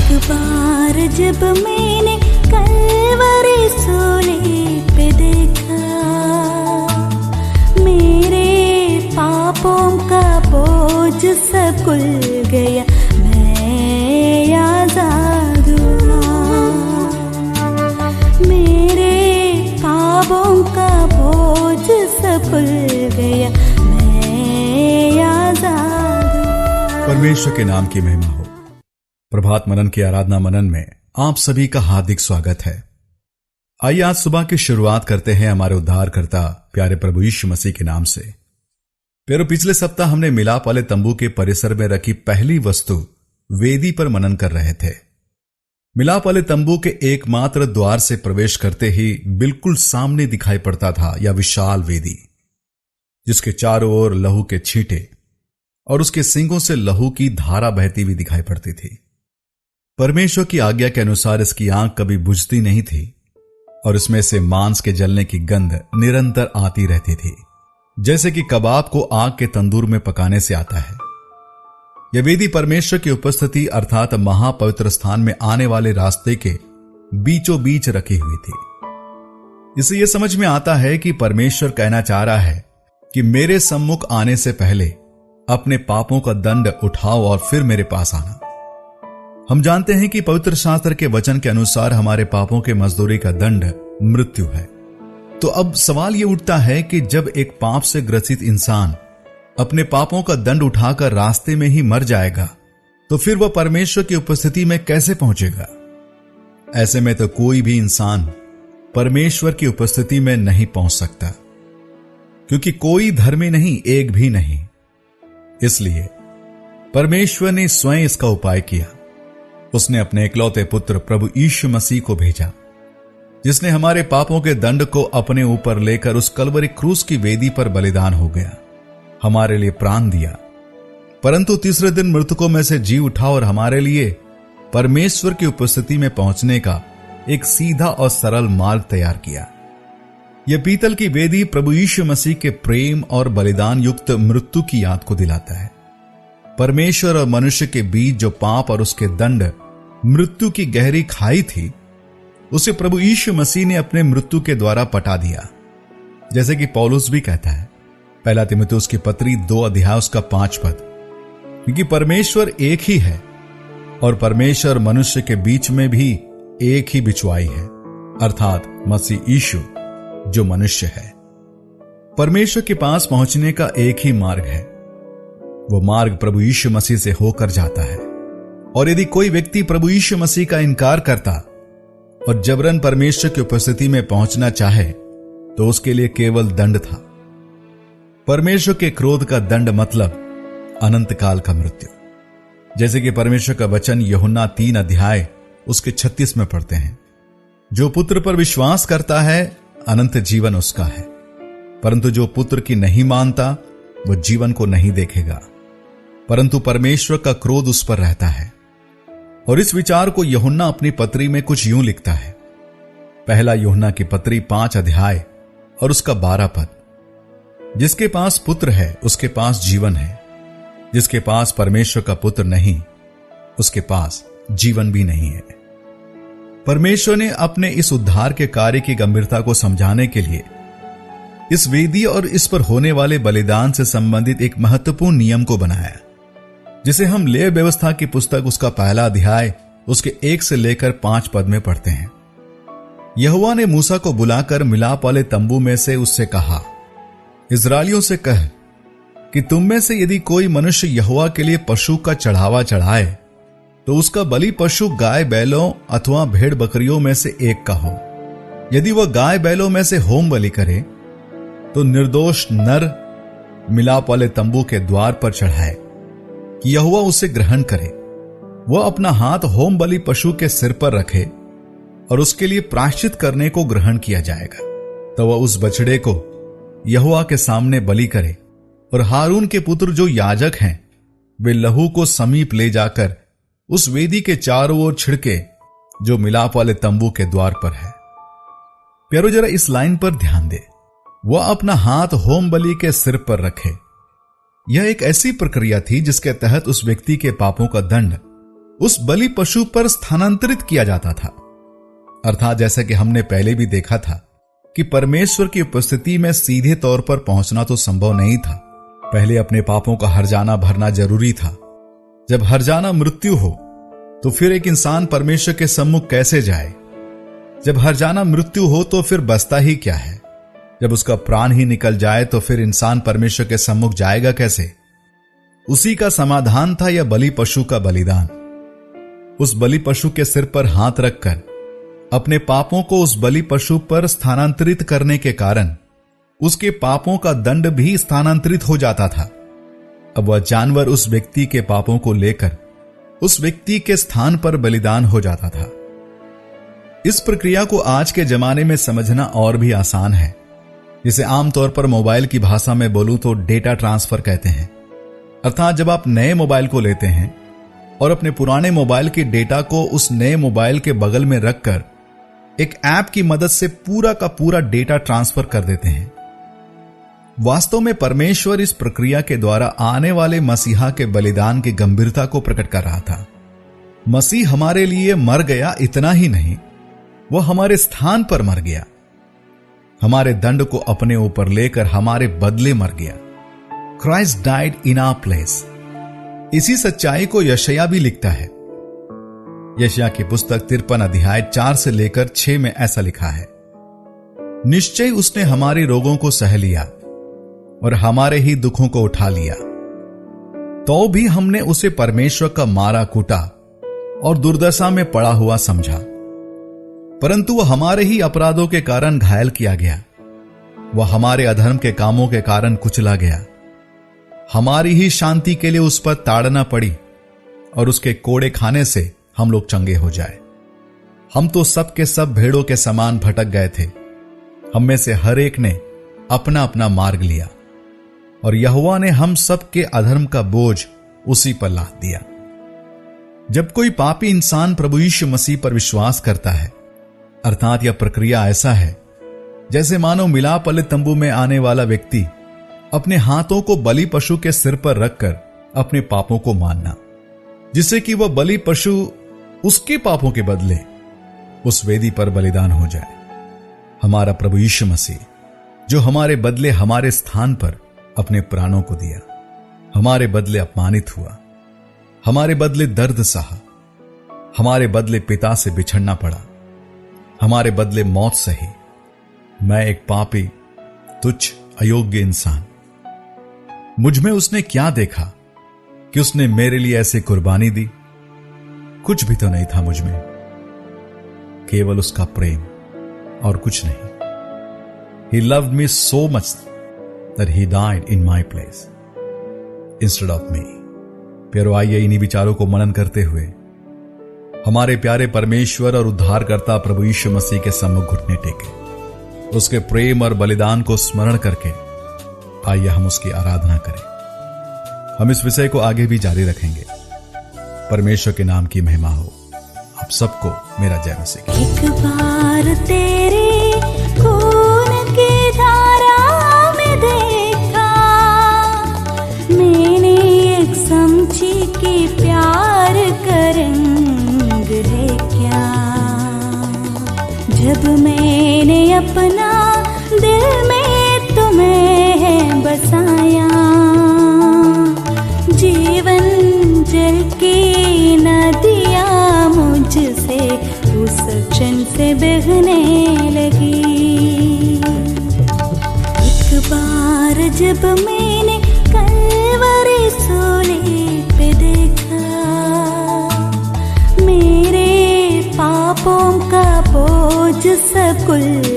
एक बार जब मैंने कलवरी सूली पे देखा, मेरे पापों का बोझ सब खुल गया, मैं आजाद हुआ। मेरे पापों का बोझ सब खुल गया, मैं आजाद हुआ। परमेश्वर के नाम की महिमा हो। प्रभात मनन की आराधना मनन में आप सभी का हार्दिक स्वागत है। आइए आज सुबह की शुरुआत करते हैं हमारे उद्धारकर्ता प्यारे प्रभु यीशु मसीह के नाम से। प्यारो, पिछले सप्ताह हमने मिलाप वाले तंबू के परिसर में रखी पहली वस्तु वेदी पर मनन कर रहे थे। मिलाप वाले तंबू के एकमात्र द्वार से प्रवेश करते ही बिल्कुल सामने दिखाई पड़ता था यह विशाल वेदी, जिसके चारों ओर लहू के छींटे और उसके सींगों से लहू की धारा बहती हुई दिखाई पड़ती थी। परमेश्वर की आज्ञा के अनुसार इसकी आंख कभी बुझती नहीं थी और इसमें से मांस के जलने की गंध निरंतर आती रहती थी, जैसे कि कबाब को आग के तंदूर में पकाने से आता है। यह वेदी परमेश्वर की उपस्थिति अर्थात महापवित्र स्थान में आने वाले रास्ते के बीचों बीच रखी हुई थी। इससे यह समझ में आता है कि परमेश्वर कहना चाह रहा है कि मेरे सम्मुख आने से पहले अपने पापों का दंड उठाओ और फिर मेरे पास आना। हम जानते हैं कि पवित्र शास्त्र के वचन के अनुसार हमारे पापों के मजदूरी का दंड मृत्यु है। तो अब सवाल यह उठता है कि जब एक पाप से ग्रसित इंसान अपने पापों का दंड उठाकर रास्ते में ही मर जाएगा, तो फिर वह परमेश्वर की उपस्थिति में कैसे पहुंचेगा? ऐसे में तो कोई भी इंसान परमेश्वर की उपस्थिति में नहीं पहुंच सकता, क्योंकि कोई धर्मी नहीं, एक भी नहीं। इसलिए परमेश्वर ने स्वयं इसका उपाय किया। उसने अपने इकलौते पुत्र प्रभु यीशु मसीह को भेजा, जिसने हमारे पापों के दंड को अपने ऊपर लेकर उस कलवरी क्रूस की वेदी पर बलिदान हो गया, हमारे लिए प्राण दिया, परंतु तीसरे दिन मृतकों में से जी उठा और हमारे लिए परमेश्वर की उपस्थिति में पहुंचने का एक सीधा और सरल मार्ग तैयार किया। यह पीतल की वेदी प्रभु यीशु मसीह के प्रेम और बलिदान युक्त मृत्यु की याद को दिलाता है। परमेश्वर और मनुष्य के बीच जो पाप और उसके दंड मृत्यु की गहरी खाई थी, उसे प्रभु यीशु मसीह ने अपने मृत्यु के द्वारा पटा दिया। जैसे कि पौलुस भी कहता है, पहला तीमुथियुस की पत्री 2 अध्याय उसका 5 पद, क्योंकि परमेश्वर एक ही है और परमेश्वर मनुष्य के बीच में भी एक ही बिचवाई है, अर्थात मसीह यीशु जो मनुष्य है। परमेश्वर के पास पहुंचने का एक ही मार्ग है, वो मार्ग प्रभु यीशु मसीह से होकर जाता है। और यदि कोई व्यक्ति प्रभु यीशु मसीह का इनकार करता और जबरन परमेश्वर की उपस्थिति में पहुंचना चाहे, तो उसके लिए केवल दंड था। परमेश्वर के क्रोध का दंड मतलब अनंत काल का मृत्यु। जैसे कि परमेश्वर का वचन यूहन्ना 3 अध्याय उसके 36 में पढ़ते हैं, जो पुत्र पर विश्वास करता है अनंत जीवन उसका है, परंतु जो पुत्र की नहीं मानता वो जीवन को नहीं देखेगा, परंतु परमेश्वर का क्रोध उस पर रहता है। और इस विचार को यूहन्ना अपनी पत्री में कुछ यूं लिखता है, पहला यूहन्ना की पत्री 5 अध्याय और उसका 12 पद, जिसके पास पुत्र है उसके पास जीवन है, जिसके पास परमेश्वर का पुत्र नहीं उसके पास जीवन भी नहीं है। परमेश्वर ने अपने इस उद्धार के कार्य की गंभीरता को समझाने के लिए इस वेदी और इस पर होने वाले बलिदान से संबंधित एक महत्वपूर्ण नियम को बनाया, जिसे हम लेव व्यवस्था की पुस्तक उसका पहला अध्याय उसके 1 से लेकर 5 पद में पढ़ते हैं। यहोवा ने मूसा को बुलाकर मिलाप वाले तंबू में से उससे कहा, इस्राएलियों से कह कि तुम में से यदि कोई मनुष्य यहोवा के लिए पशु का चढ़ावा चढ़ाए, तो उसका बलि पशु गाय बैलों अथवा भेड़ बकरियों में से एक का हो। यदि वह गाय बैलों में से होम बलि करे, तो निर्दोष नर मिलाप वाले तंबू के द्वार पर चढ़ाए कि यहोवा उसे ग्रहण करे। वह अपना हाथ होम बलि पशु के सिर पर रखे और उसके लिए प्रायश्चित करने को ग्रहण किया जाएगा। तो वह उस बछड़े को यहोवा के सामने बलि करे और हारून के पुत्र जो याजक हैं, वे लहू को समीप ले जाकर उस वेदी के चारों ओर छिड़के जो मिलाप वाले तंबू के द्वार पर है। प्यारो, जरा इस लाइन पर ध्यान दे, वह अपना हाथ होम बलि के सिर पर रखे। यह एक ऐसी प्रक्रिया थी जिसके तहत उस व्यक्ति के पापों का दंड उस बलि पशु पर स्थानांतरित किया जाता था। अर्थात जैसे कि हमने पहले भी देखा था कि परमेश्वर की उपस्थिति में सीधे तौर पर पहुंचना तो संभव नहीं था। पहले अपने पापों का हर्जाना भरना जरूरी था। जब हर्जाना मृत्यु हो तो फिर एक इंसान परमेश्वर के सम्मुख कैसे जाए? जब हर्जाना मृत्यु हो तो फिर बचता ही क्या है? जब उसका प्राण ही निकल जाए तो फिर इंसान परमेश्वर के सम्मुख जाएगा कैसे? उसी का समाधान था यह बलि पशु का बलिदान। उस बलि पशु के सिर पर हाथ रखकर अपने पापों को उस बलि पशु पर स्थानांतरित करने के कारण उसके पापों का दंड भी स्थानांतरित हो जाता था। अब वह जानवर उस व्यक्ति के पापों को लेकर उस व्यक्ति के स्थान पर बलिदान हो जाता था। इस प्रक्रिया को आज के जमाने में समझना और भी आसान है, जिसे आमतौर पर मोबाइल की भाषा में बोलूं तो डेटा ट्रांसफर कहते हैं। अर्थात जब आप नए मोबाइल को लेते हैं और अपने पुराने मोबाइल के डेटा को उस नए मोबाइल के बगल में रखकर एक ऐप की मदद से पूरा का पूरा डेटा ट्रांसफर कर देते हैं। वास्तव में परमेश्वर इस प्रक्रिया के द्वारा आने वाले मसीहा के बलिदान की गंभीरता को प्रकट कर रहा था। मसीह हमारे लिए मर गया, इतना ही नहीं, वह हमारे स्थान पर मर गया। हमारे दंड को अपने ऊपर लेकर हमारे बदले मर गया। Christ died in our place. इसी सच्चाई को यशायाह भी लिखता है। यशायाह की पुस्तक 53 अध्याय 4 से लेकर 6 में ऐसा लिखा है, निश्चय उसने हमारे रोगों को सह लिया और हमारे ही दुखों को उठा लिया, तो भी हमने उसे परमेश्वर का मारा कूटा और दुर्दशा में पड़ा हुआ समझा। परंतु वह हमारे ही अपराधों के कारण घायल किया गया, वह हमारे अधर्म के कामों के कारण कुचला गया। हमारी ही शांति के लिए उस पर ताड़ना पड़ी और उसके कोड़े खाने से हम लोग चंगे हो जाए। हम तो सब के सब भेड़ों के समान भटक गए थे, हम में से हर एक ने अपना अपना मार्ग लिया और यहोवा ने हम सब के अधर्म का बोझ उसी पर लाद दिया। जब कोई पापी इंसान प्रभु यीशु मसीह पर विश्वास करता है, अर्थात यह प्रक्रिया ऐसा है जैसे मानो मिलाप वाले तंबू में आने वाला व्यक्ति अपने हाथों को बलि पशु के सिर पर रखकर अपने पापों को मानना, जिससे कि वह बलि पशु उसके पापों के बदले उस वेदी पर बलिदान हो जाए। हमारा प्रभु यीशु मसीह जो हमारे बदले हमारे स्थान पर अपने प्राणों को दिया, हमारे बदले अपमानित हुआ, हमारे बदले दर्द सहा, हमारे बदले पिता से बिछड़ना पड़ा, हमारे बदले मौत सही। मैं एक पापी, तुच्छ, अयोग्य इंसान, मुझ में उसने क्या देखा कि उसने मेरे लिए ऐसी कुर्बानी दी? कुछ भी तो नहीं था मुझ में, केवल उसका प्रेम और कुछ नहीं। He loved me so much that he died in my place instead of me. प्यारो, आइए इन्हीं विचारों को मनन करते हुए हमारे प्यारे परमेश्वर और उद्धारकर्ता प्रभु यीशु मसीह के सम्मुख घुटने टेके, उसके प्रेम और बलिदान को स्मरण करके आइए हम उसकी आराधना करें। हम इस विषय को आगे भी जारी रखेंगे। परमेश्वर के नाम की महिमा हो। आप सबको मेरा जय मसीह। एक बार तेरे खून की धारा में देखा मैंने, एक समझी कि प्यार का रंग है क्या। जब मैंने अपना दिल में तुम्हें बसाया, जीवन जल की नदियाँ मुझसे उस क्षण से बहने लगी। एक बार जब मैंने कलवरी सूली पे देखा, मेरे पापों का बोझ सब कुल